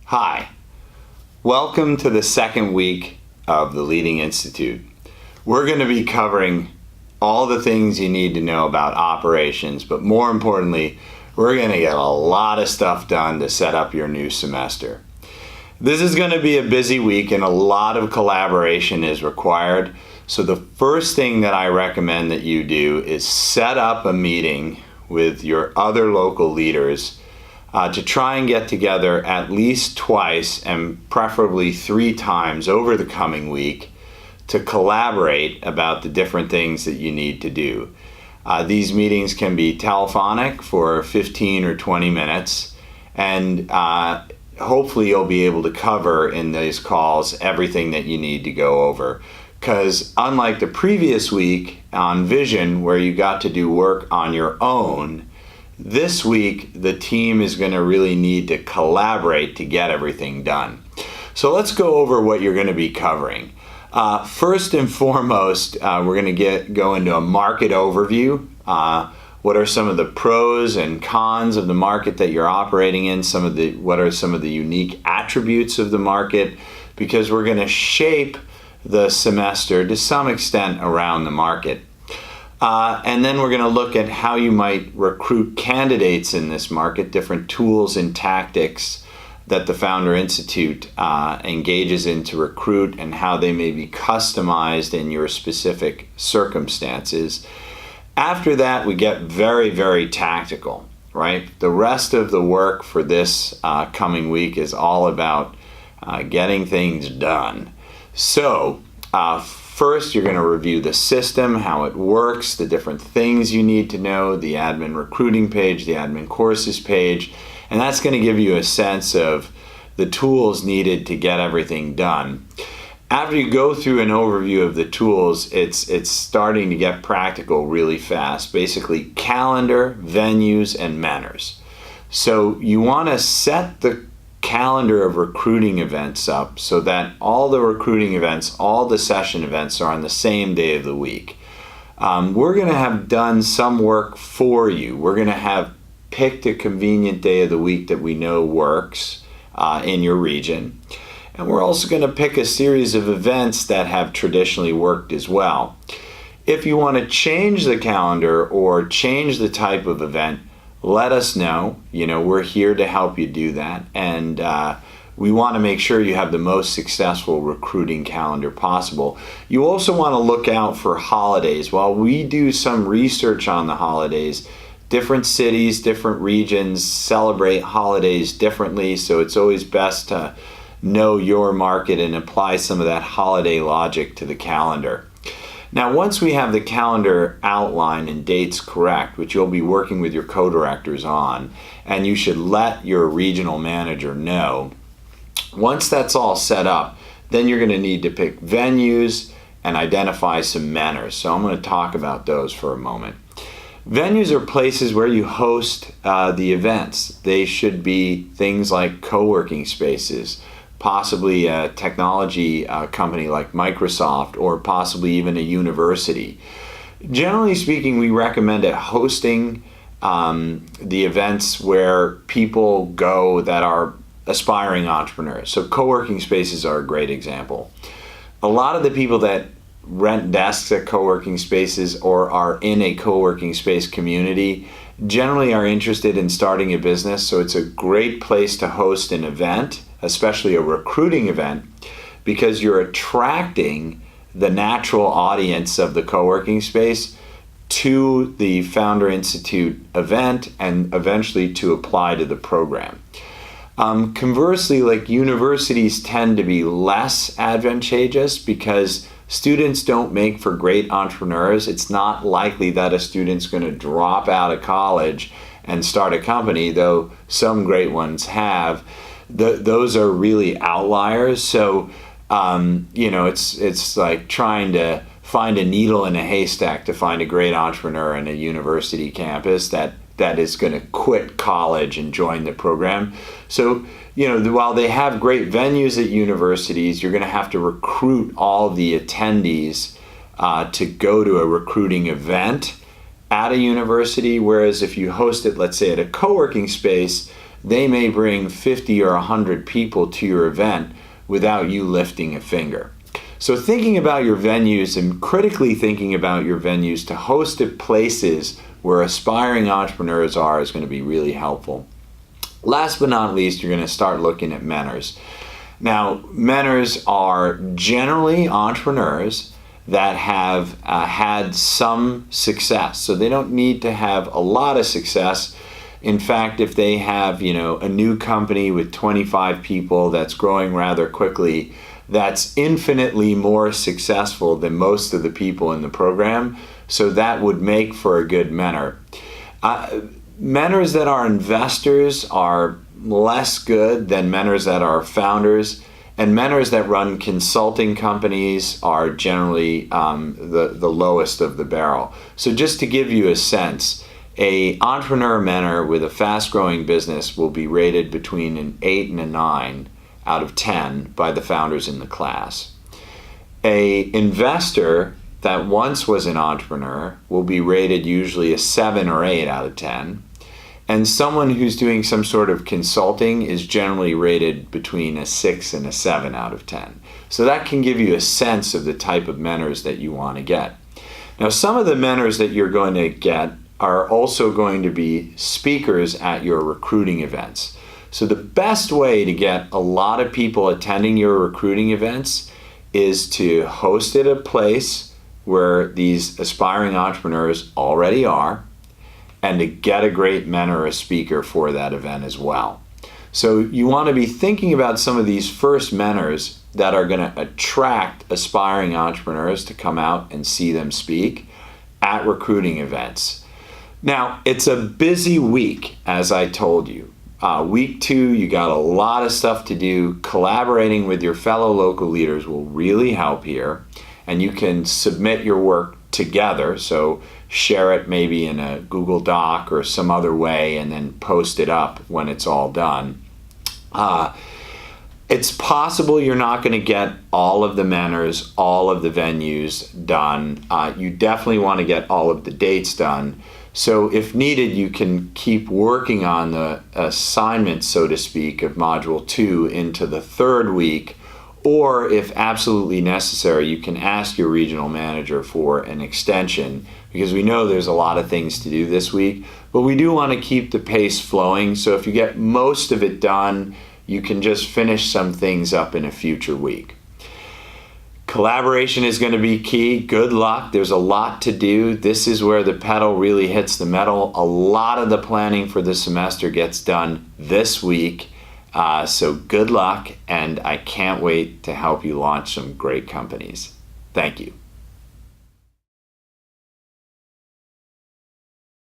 Hi, welcome to the second week of the Leading Institute. We're going to be covering all the things you need to know about operations, but more importantly, we're going to get a lot of stuff done to set up your new semester. This is going to be a busy week and a lot of collaboration is required. So the first thing that I recommend that you do is set up a meeting with your other local leaders to try and get together at least twice and preferably 3 times over the coming week to collaborate about the different things that you need to do. These meetings can be telephonic for 15 or 20 minutes, and hopefully you'll be able to cover in these calls everything that you need to go over. Because unlike the previous week on Vision, where you got to do work on your own, this week the team is going to really need to collaborate to get everything done. So let's go over what you're going to be covering. First and foremost, we're going to go into a market overview. What are some of the pros and cons of the market that you're operating in? What are some of the unique attributes of the market? Because we're going to shape the semester to some extent around the market. And then we're going to look at how you might recruit candidates in this market, different tools and tactics that the Founder Institute engages in to recruit and how they may be customized in your specific circumstances. After that, we get very, very tactical, right? The rest of the work for this coming week is all about getting things done. So, first, you're going to review the system, how it works, the different things you need to know, the admin recruiting page, the admin courses page, and that's going to give you a sense of the tools needed to get everything done. After you go through an overview of the tools, it's starting to get practical really fast. Basically, calendar, venues, and manners. So you want to set the calendar of recruiting events up so that all the recruiting events, all the session events are on the same day of the week. We're going to have done some work for you. We're going to have picked a convenient day of the week that we know works in your region. And we're also going to pick a series of events that have traditionally worked as well. If you want to change the calendar or change the type of event, let us know. We're here to help you do that. And we want to make sure you have the most successful recruiting calendar possible. You also want to look out for holidays. While we do some research on the holidays, different cities, different regions celebrate holidays differently. So it's always best to know your market and apply some of that holiday logic to the calendar. Now, once we have the calendar outline and dates correct, which you'll be working with your co-directors on, and you should let your regional manager know, once that's all set up, then you're going to need to pick venues and identify some manners. So I'm going to talk about those for a moment. Venues are places where you host the events. They should be things like co-working spaces, possibly a technology company like Microsoft, or possibly even a university. Generally speaking, we recommend hosting the events where people go that are aspiring entrepreneurs. So co-working spaces are a great example. A lot of the people that rent desks at co-working spaces or are in a co-working space community generally are interested in starting a business, so it's a great place to host an event, especially a recruiting event, because you're attracting the natural audience of the co-working space to the Founder Institute event and eventually to apply to the program. Conversely, like universities tend to be less advantageous because students don't make for great entrepreneurs. It's not likely that a student's going to drop out of college and start a company, though some great ones have. Those are really outliers. So, it's like trying to find a needle in a haystack to find a great entrepreneur in a university campus that is going to quit college and join the program. So, while they have great venues at universities, you're going to have to recruit all the attendees to go to a recruiting event at a university, whereas if you host it, let's say, at a co-working space, they may bring 50 or 100 people to your event without you lifting a finger. So thinking about your venues and critically thinking about your venues to host at places where aspiring entrepreneurs are is going to be really helpful. Last but not least, you're going to start looking at mentors. Now, mentors are generally entrepreneurs that have had some success. So they don't need to have a lot of success. In fact, if they have, a new company with 25 people that's growing rather quickly, that's infinitely more successful than most of the people in the program. So that would make for a good mentor. Mentors that are investors are less good than mentors that are founders. And mentors that run consulting companies are generally the lowest of the barrel. So just to give you a sense, an entrepreneur mentor with a fast-growing business will be rated between an 8 and a 9 out of 10 by the founders in the class. An investor that once was an entrepreneur will be rated usually a 7 or 8 out of 10. And someone who's doing some sort of consulting is generally rated between a 6 and a 7 out of 10. So that can give you a sense of the type of mentors that you want to get. Now, some of the mentors that you're going to get are also going to be speakers at your recruiting events. So the best way to get a lot of people attending your recruiting events is to host at a place where these aspiring entrepreneurs already are, and to get a great mentor or a speaker for that event as well. So you want to be thinking about some of these first mentors that are going to attract aspiring entrepreneurs to come out and see them speak at recruiting events. Now, it's a busy week, as I told you. Week 2, you got a lot of stuff to do. Collaborating with your fellow local leaders will really help here, and you can submit your work together. So share it maybe in a Google Doc or some other way and then post it up when it's all done. It's possible you're not going to get all of the mentors, all of the venues done. You definitely want to get all of the dates done. So if needed, you can keep working on the assignment, so to speak, of Module 2 into the 3rd week. Or if absolutely necessary, you can ask your regional manager for an extension, because we know there's a lot of things to do this week, but we do want to keep the pace flowing. So if you get most of it done, you can just finish some things up in a future week. Collaboration is going to be key. Good luck. There's a lot to do. This is where the pedal really hits the metal. A lot of the planning for the semester gets done this week. So good luck, and I can't wait to help you launch some great companies. Thank you.